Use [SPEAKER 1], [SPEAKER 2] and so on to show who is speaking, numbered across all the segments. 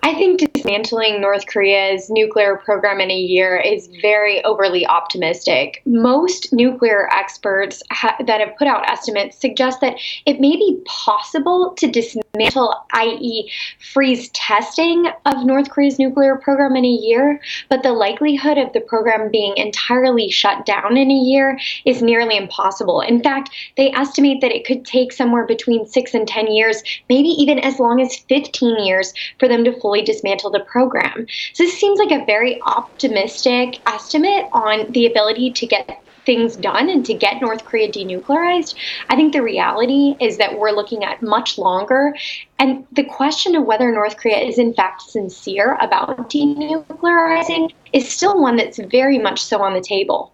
[SPEAKER 1] I think dismantling North Korea's nuclear program in a year is very overly optimistic. Most nuclear experts that have put out estimates suggest that it may be possible to dismantle, i.e., freeze testing of North Korea's nuclear program in a year, but the likelihood of the program being entirely shut down in a year is nearly impossible. In fact, they estimate that it could take somewhere between 6 and 10 years, maybe even as long as 15 years, for them to fully dismantle the program. So this seems like a very optimistic estimate on the ability to get things done and to get North Korea denuclearized. I think the reality is that we're looking at much longer. And the question of whether North Korea is in fact sincere about denuclearizing is still one that's very much so on the table.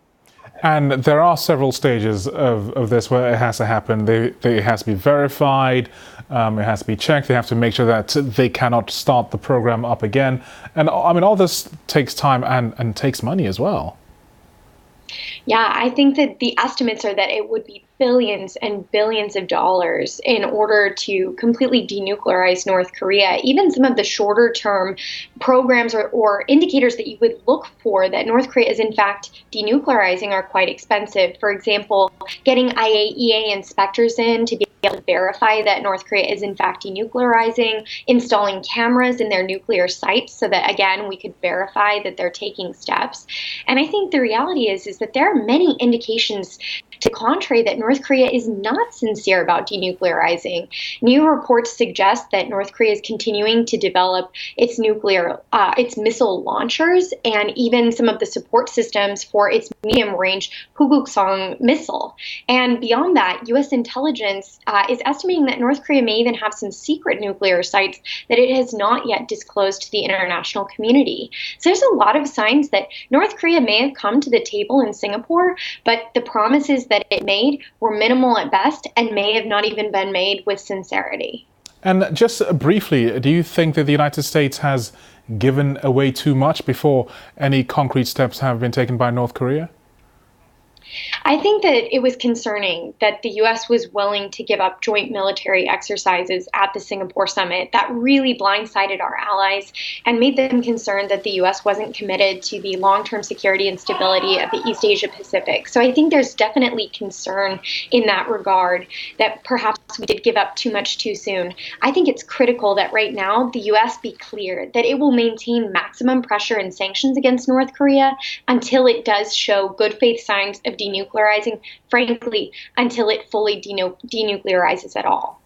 [SPEAKER 2] And there are several stages of this where it has to happen. It has to be verified, it has to be checked, they have to make sure that they cannot start the program up again. And I mean, all this takes time and takes money as well.
[SPEAKER 1] Yeah, I think that the estimates are that it would be billions and billions of dollars in order to completely denuclearize North Korea. Even some of the shorter term programs or indicators that you would look for that North Korea is in fact denuclearizing are quite expensive. For example, getting IAEA inspectors in to be able to verify that North Korea is in fact denuclearizing, installing cameras in their nuclear sites so that, again, we could verify that they're taking steps. And I think the reality is that there are many indications to the contrary that North Korea is not sincere about denuclearizing. New reports suggest that North Korea is continuing to develop its its missile launchers and even some of the support systems for its medium-range Huguk-song missile. And beyond that, U.S. intelligence is estimating that North Korea may even have some secret nuclear sites that it has not yet disclosed to the international community. So there's a lot of signs that North Korea may have come to the table in Singapore, but the promises that it made were minimal at best and may have not even been made with sincerity.
[SPEAKER 2] And just briefly, do you think that the United States has given away too much before any concrete steps have been taken by North Korea?
[SPEAKER 1] I think that it was concerning that the U.S. was willing to give up joint military exercises at the Singapore summit. That really blindsided our allies and made them concerned that the U.S. wasn't committed to the long-term security and stability of the East Asia Pacific. So I think there's definitely concern in that regard that perhaps we did give up too much too soon. I think it's critical that right now the U.S. be clear that it will maintain maximum pressure and sanctions against North Korea until it does show good faith signs of denuclearizing, frankly, until it fully denuclearizes at all.